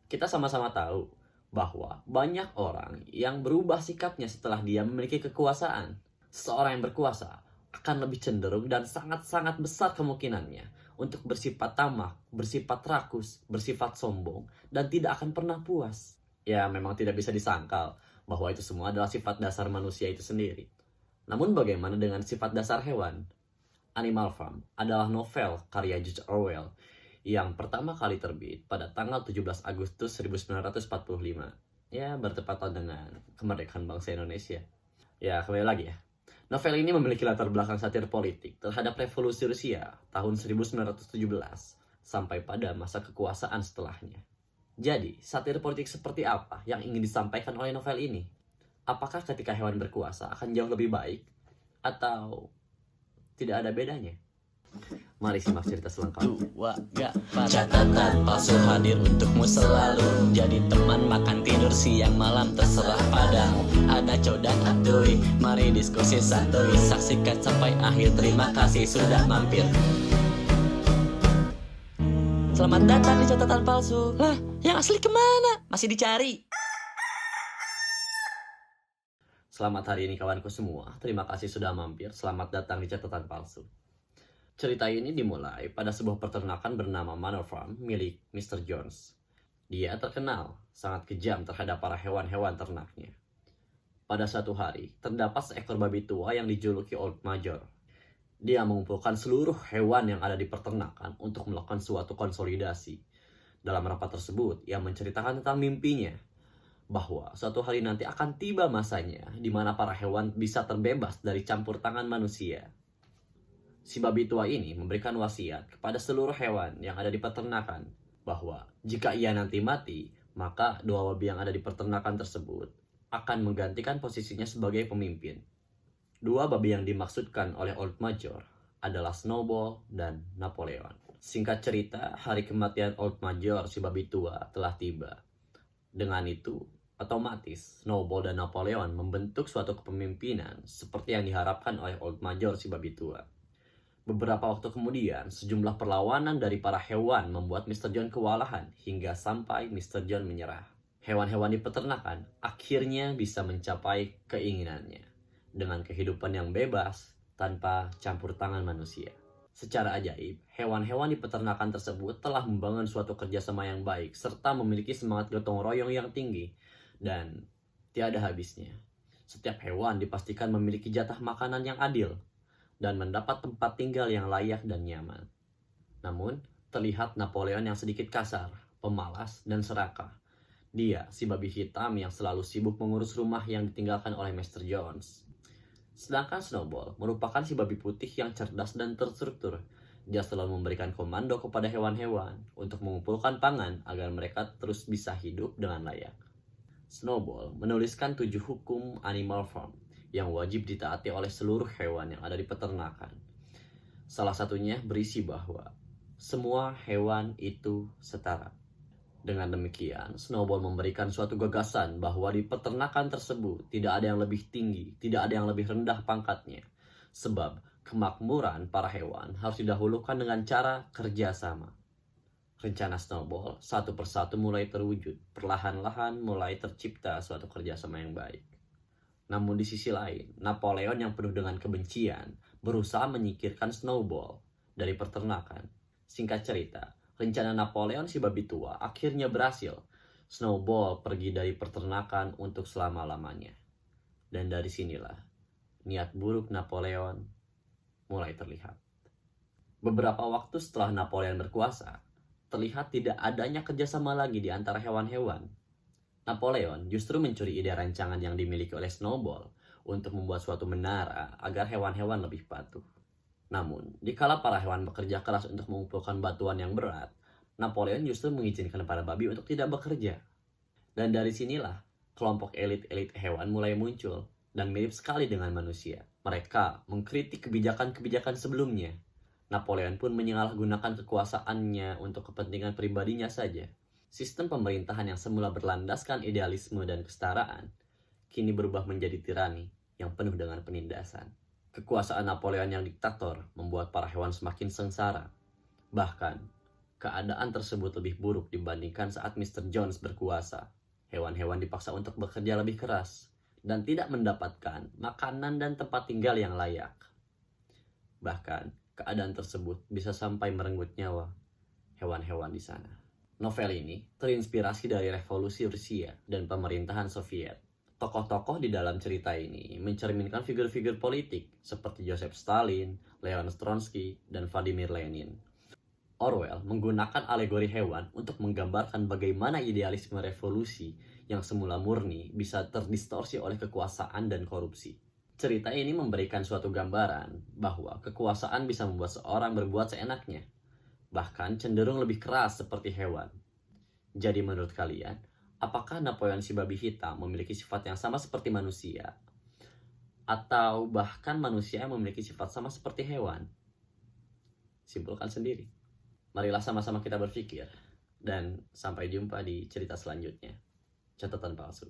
Kita sama-sama tahu bahwa banyak orang yang berubah sikapnya setelah dia memiliki kekuasaan. Seseorang yang berkuasa akan lebih cenderung dan sangat-sangat besar kemungkinannya untuk bersifat tamak, bersifat rakus, bersifat sombong, dan tidak akan pernah puas. Ya, memang tidak bisa disangkal bahwa itu semua adalah sifat dasar manusia itu sendiri. Namun bagaimana dengan sifat dasar hewan? Animal Farm adalah novel karya George Orwell yang pertama kali terbit pada tanggal 17 Agustus 1945. Ya, bertepatan dengan kemerdekaan bangsa Indonesia. Ya, kembali lagi ya. Novel ini memiliki latar belakang satir politik terhadap revolusi Rusia tahun 1917 sampai pada masa kekuasaan setelahnya. Jadi, satir politik seperti apa yang ingin disampaikan oleh novel ini? Apakah ketika hewan berkuasa akan jauh lebih baik? Atau tidak ada bedanya? Mari simak cerita selengkapnya. Dua gak pada catatan palsu hadir untukmu selalu. Jadi teman makan tidur siang malam terserah padamu. Ada Cow dan Aduy, mari diskusi santuy. Saksikan sampai akhir, terima kasih sudah mampir. Selamat datang di catatan palsu. Lah, yang asli kemana? Masih dicari. Selamat hari ini kawanku semua. Terima kasih sudah mampir. Selamat datang di catatan palsu. Cerita ini dimulai pada sebuah peternakan bernama Manor Farm milik Mr. Jones. Dia terkenal sangat kejam terhadap para hewan-hewan ternaknya. Pada suatu hari, terdapat seekor babi tua yang dijuluki Old Major. Dia mengumpulkan seluruh hewan yang ada di peternakan untuk melakukan suatu konsolidasi. Dalam rapat tersebut, ia menceritakan tentang mimpinya, bahwa suatu hari nanti akan tiba masanya di mana para hewan bisa terbebas dari campur tangan manusia. Si babi tua ini memberikan wasiat kepada seluruh hewan yang ada di peternakan bahwa jika ia nanti mati, maka dua babi yang ada di peternakan tersebut akan menggantikan posisinya sebagai pemimpin. Dua babi yang dimaksudkan oleh Old Major adalah Snowball dan Napoleon. Singkat cerita, hari kematian Old Major si babi tua telah tiba. Dengan itu, otomatis Snowball dan Napoleon membentuk suatu kepemimpinan seperti yang diharapkan oleh Old Major si babi tua. Beberapa waktu kemudian, sejumlah perlawanan dari para hewan membuat Mr. John kewalahan hingga sampai Mr. John menyerah. Hewan-hewan di peternakan akhirnya bisa mencapai keinginannya dengan kehidupan yang bebas tanpa campur tangan manusia. Secara ajaib, hewan-hewan di peternakan tersebut telah membangun suatu kerjasama yang baik serta memiliki semangat gotong royong yang tinggi dan tiada habisnya. Setiap hewan dipastikan memiliki jatah makanan yang adil dan mendapat tempat tinggal yang layak dan nyaman. Namun, terlihat Napoleon yang sedikit kasar, pemalas, dan serakah. Dia, si babi hitam yang selalu sibuk mengurus rumah yang ditinggalkan oleh Mr. Jones. Sedangkan Snowball merupakan si babi putih yang cerdas dan terstruktur. Dia selalu memberikan komando kepada hewan-hewan untuk mengumpulkan pangan agar mereka terus bisa hidup dengan layak. Snowball menuliskan 7 hukum Animal Farm yang wajib ditaati oleh seluruh hewan yang ada di peternakan. Salah satunya berisi bahwa semua hewan itu setara. Dengan demikian, Snowball memberikan suatu gagasan bahwa di peternakan tersebut tidak ada yang lebih tinggi, tidak ada yang lebih rendah pangkatnya. Sebab kemakmuran para hewan harus didahulukan dengan cara kerjasama. Rencana Snowball satu persatu mulai terwujud, perlahan-lahan mulai tercipta suatu kerjasama yang baik. Namun di sisi lain, Napoleon yang penuh dengan kebencian berusaha menyingkirkan Snowball dari peternakan. Singkat cerita, rencana Napoleon si babi tua akhirnya berhasil. Snowball pergi dari peternakan untuk selama-lamanya. Dan dari sinilah, niat buruk Napoleon mulai terlihat. Beberapa waktu setelah Napoleon berkuasa, terlihat tidak adanya kerjasama lagi di antara hewan-hewan. Napoleon justru mencuri ide rancangan yang dimiliki oleh Snowball untuk membuat suatu menara agar hewan-hewan lebih patuh. Namun, dikala para hewan bekerja keras untuk mengumpulkan batuan yang berat, Napoleon justru mengizinkan para babi untuk tidak bekerja. Dan dari sinilah, kelompok elit-elit hewan mulai muncul dan mirip sekali dengan manusia. Mereka mengkritik kebijakan-kebijakan sebelumnya. Napoleon pun menyalahgunakan kekuasaannya untuk kepentingan pribadinya saja. Sistem pemerintahan yang semula berlandaskan idealisme dan kesetaraan, kini berubah menjadi tirani yang penuh dengan penindasan. Kekuasaan Napoleon yang diktator membuat para hewan semakin sengsara. Bahkan, Keadaan tersebut lebih buruk dibandingkan saat Mr. Jones berkuasa. Hewan-hewan dipaksa untuk bekerja lebih keras dan tidak mendapatkan makanan dan tempat tinggal yang layak. Bahkan, keadaan tersebut bisa sampai merenggut nyawa hewan-hewan di sana. Novel ini terinspirasi dari revolusi Rusia dan pemerintahan Soviet. Tokoh-tokoh di dalam cerita ini mencerminkan figur-figur politik seperti Joseph Stalin, Leon Trotsky, dan Vladimir Lenin. Orwell menggunakan alegori hewan untuk menggambarkan bagaimana idealisme revolusi yang semula murni bisa terdistorsi oleh kekuasaan dan korupsi. Cerita ini memberikan suatu gambaran bahwa kekuasaan bisa membuat seorang berbuat seenaknya, bahkan cenderung lebih keras seperti hewan. Jadi menurut kalian, apakah Napoleon si babi hitam memiliki sifat yang sama seperti manusia? Atau bahkan manusia yang memiliki sifat sama seperti hewan? Simpulkan sendiri. Marilah sama-sama kita berpikir, dan sampai jumpa di cerita selanjutnya. Catatan palsu.